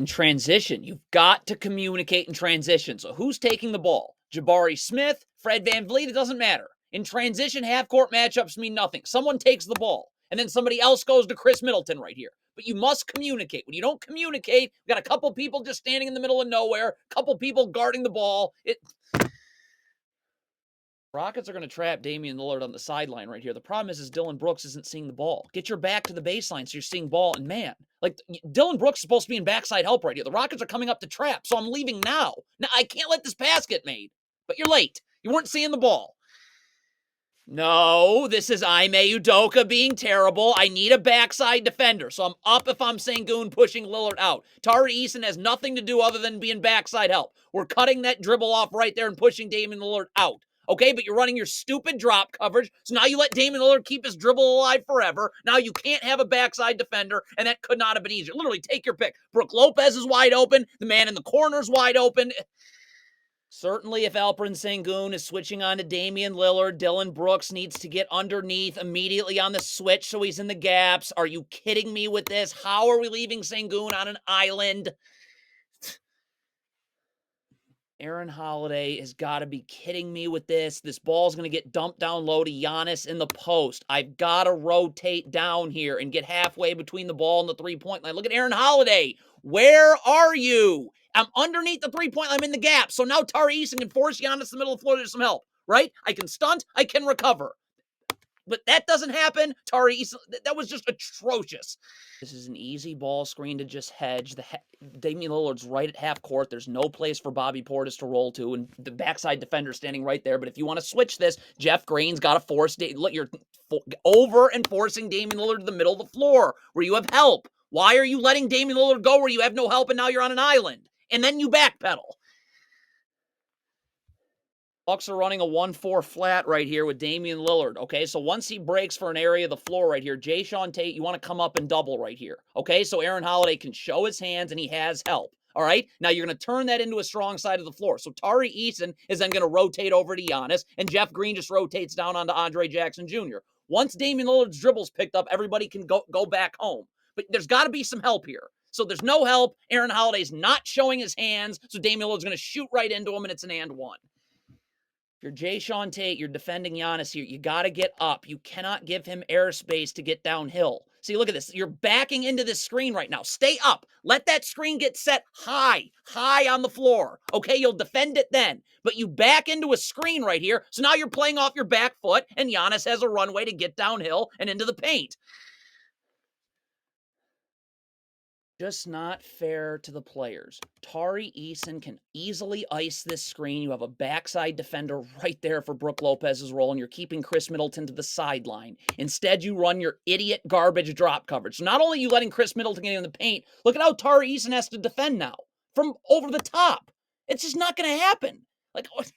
In transition, you've got to communicate in transition. So who's taking the ball? Jabari Smith, Fred VanVleet, it doesn't matter. In transition, half-court matchups mean nothing. Someone takes the ball, and then somebody else goes to Chris Middleton right here. But you must communicate. When you don't communicate, we've got a couple people just standing in the middle of nowhere, a couple people guarding the ball. Rockets are going to trap Damian Lillard on the sideline right here. The problem is Dillon Brooks isn't seeing the ball. Get your back to the baseline so you're seeing ball, and man, like Dillon Brooks is supposed to be in backside help right here. The Rockets are coming up to trap, so I'm leaving now. Now I can't let this pass get made. But you're late. You weren't seeing the ball. No, this is Ime Udoka being terrible. I need a backside defender, so I'm up if I'm Sengun pushing Lillard out. Tari Eason has nothing to do other than being backside help. We're cutting that dribble off right there and pushing Damian Lillard out. Okay, but you're running your stupid drop coverage, so now you let Damian Lillard keep his dribble alive forever. Now you can't have a backside defender, and that could not have been easier. Literally, take your pick. Brook Lopez is wide open. The man in the corner is wide open. Certainly, if Alperen Sengun is switching on to Damian Lillard, Dillon Brooks needs to get underneath immediately on the switch so he's in the gaps. Are you kidding me with this? How are we leaving Sengun on an island? Aaron Holiday has got to be kidding me with this. This ball's going to get dumped down low to Giannis in the post. I've got to rotate down here and get halfway between the ball and the three-point line. Look at Aaron Holiday. Where are you? I'm underneath the three-point line. I'm in the gap. So now Tari Eason can force Giannis in the middle of the floor to some help, right? I can stunt. I can recover. But that doesn't happen. Tari Eason, that was just atrocious. This is an easy ball screen to just hedge. Damian Lillard's right at half court. There's no place for Bobby Portis to roll to, and the backside defender standing right there. But if you want to switch this, Jeff Green's got to force. You're over and forcing Damian Lillard to the middle of the floor where you have help. Why are you letting Damian Lillard go where you have no help and now you're on an island? And then you backpedal. Bucks are running a 1-4 flat right here with Damian Lillard, okay? So once he breaks for an area of the floor right here, Jae'Sean Tate, you want to come up and double right here, okay? So Aaron Holiday can show his hands and he has help, all right? Now you're going to turn that into a strong side of the floor. So Tari Eason is then going to rotate over to Giannis, and Jeff Green just rotates down onto Andre Jackson Jr. Once Damian Lillard's dribble's picked up, everybody can go back home. But there's got to be some help here. So there's no help. Aaron Holiday's not showing his hands, so Damian Lillard's going to shoot right into him, and it's an and one. If you're Jae'Sean Tate, you're defending Giannis here. You got to get up. You cannot give him airspace to get downhill. See, look at this. You're backing into this screen right now. Stay up. Let that screen get set high on the floor. Okay, you'll defend it then. But you back into a screen right here, so now you're playing off your back foot, and Giannis has a runway to get downhill and into the paint. Just not fair to the players. Tari Eason can easily ice this screen. You have a backside defender right there for Brook Lopez's role, and you're keeping Chris Middleton to the sideline. Instead, you run your idiot garbage drop coverage. So not only are you letting Chris Middleton get in the paint, look at how Tari Eason has to defend now from over the top. It's just not going to happen. Like, what?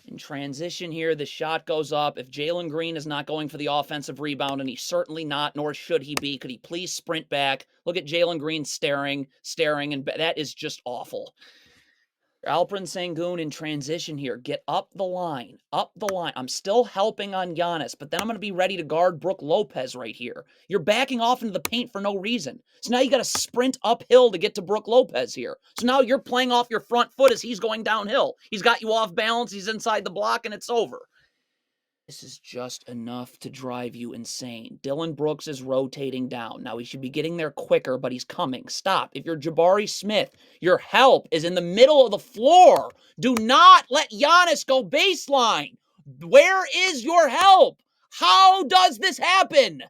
In transition here, the shot goes up. If Jalen Green is not going for the offensive rebound, and he's certainly not, nor should he be, could he please sprint back? Look at Jalen Green staring, and that is just awful. Alperen Sengun in transition here. Get up the line. I'm still helping on Giannis, but then I'm going to be ready to guard Brook Lopez right here. You're backing off into the paint for no reason. So now you got to sprint uphill to get to Brook Lopez here. So now you're playing off your front foot as he's going downhill. He's got you off balance. He's inside the block, and it's over. This is just enough to drive you insane. Dillon Brooks is rotating down. Now, he should be getting there quicker, but he's coming. Stop. If you're Jabari Smith, your help is in the middle of the floor. Do not let Giannis go baseline. Where is your help? How does this happen?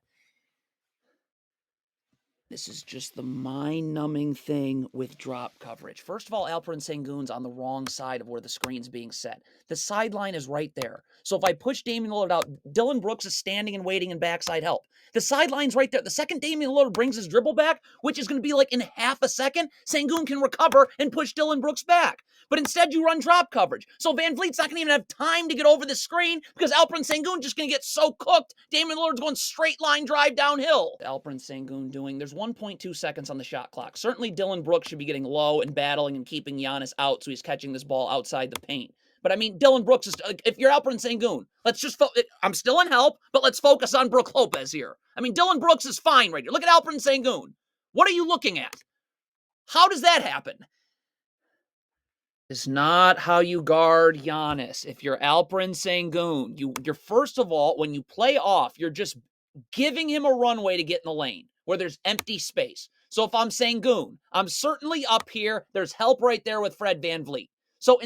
This is just the mind-numbing thing with drop coverage. First of all, Alperen Sengun's on the wrong side of where the screen's being set. The sideline is right there. So if I push Damian Lillard out, Dillon Brooks is standing and waiting in backside help. The sideline's right there. The second Damian Lillard brings his dribble back, which is going to be like in half a second, Sengun can recover and push Dillon Brooks back. But instead, you run drop coverage. So VanVleet's not going to even have time to get over the screen because Alperen Sengun just going to get so cooked. Damian Lillard's going straight line drive downhill. Alperen Sengun doing, there's 1.2 seconds on the shot clock. Certainly, Dillon Brooks should be getting low and battling and keeping Giannis out so he's catching this ball outside the paint. But I mean, Dillon Brooks is, if you're Alperen Sengun, let's just, I'm still in help, but let's focus on Brook Lopez here. I mean, Dillon Brooks is fine right here. Look at Alperen Sengun. What are you looking at? How does that happen? It's not how you guard Giannis. If you're Alperen Sengun, you're first of all, when you play off, you're just giving him a runway to get in the lane where there's empty space. So if I'm Sengun, I'm certainly up here. There's help right there with Fred VanVleet. So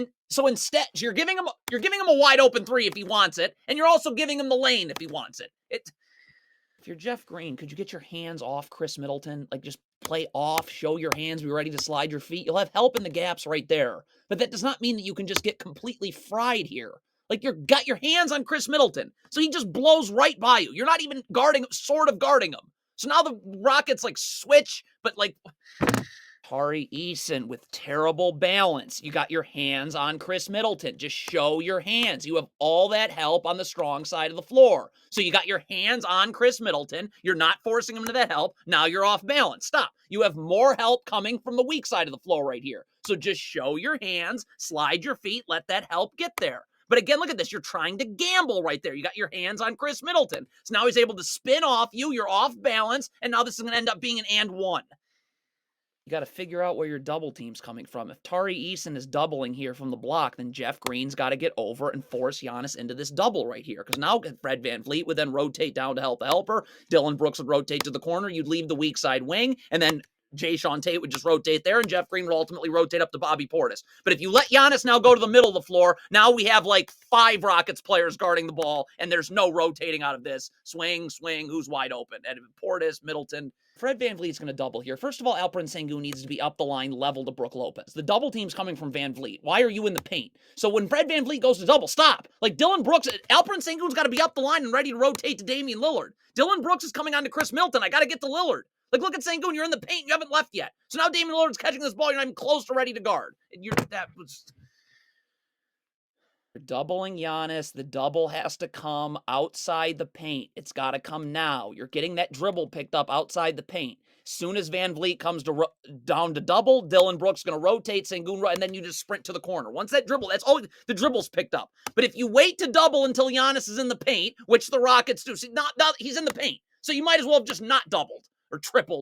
instead, you're giving him a wide open three if he wants it, and you're also giving him the lane if he wants it. If you're Jeff Green, could you get your hands off Chris Middleton? Like, just play off, show your hands, be ready to slide your feet. You'll have help in the gaps right there. But that does not mean that you can just get completely fried here. Like, you've got your hands on Chris Middleton, so he just blows right by you. You're not even sort of guarding him. So now the Rockets, like, switch, but, like, Tari Eason with terrible balance. You got your hands on Chris Middleton. Just show your hands. You have all that help on the strong side of the floor. So you got your hands on Chris Middleton. You're not forcing him to that help. Now you're off balance. Stop. You have more help coming from the weak side of the floor right here. So just show your hands, slide your feet, let that help get there. But again, look at this. You're trying to gamble right there. You got your hands on Chris Middleton. So now he's able to spin off you. You're off balance. And now this is going to end up being an and one. You got to figure out where your double team's coming from. If Tari Eason is doubling here from the block, then Jeff Green's got to get over and force Giannis into this double right here. Because now Fred VanVleet would then rotate down to help the helper. Dillon Brooks would rotate to the corner. You'd leave the weak side wing. And then Jae'Sean Tate would just rotate there, and Jeff Green would ultimately rotate up to Bobby Portis. But if you let Giannis now go to the middle of the floor, now we have like 5 Rockets players guarding the ball, and there's no rotating out of this. Swing, who's wide open? And Portis, Middleton. Fred VanVleet's going to double here. First of all, Alperen Sengun needs to be up the line level to Brook Lopez. The double team's coming from VanVleet. Why are you in the paint? So when Fred VanVleet goes to double, stop. Like Dillon Brooks, Alperen Sengun's got to be up the line and ready to rotate to Damian Lillard. Dillon Brooks is coming on to Chris Middleton. I got to get to Lillard. Like, look at Sengun. You're in the paint. You haven't left yet. So now Damian Lillard's catching this ball. You're not even close to ready to guard. And you're doubling Giannis. The double has to come outside the paint. It's got to come now. You're getting that dribble picked up outside the paint. Soon as VanVleet comes down to double, Dillon Brooks going to rotate Sengun, and then you just sprint to the corner. Once that dribble, that's all the dribble's picked up. But if you wait to double until Giannis is in the paint, which the Rockets do, see, not he's in the paint. So you might as well have just not doubled or tripled.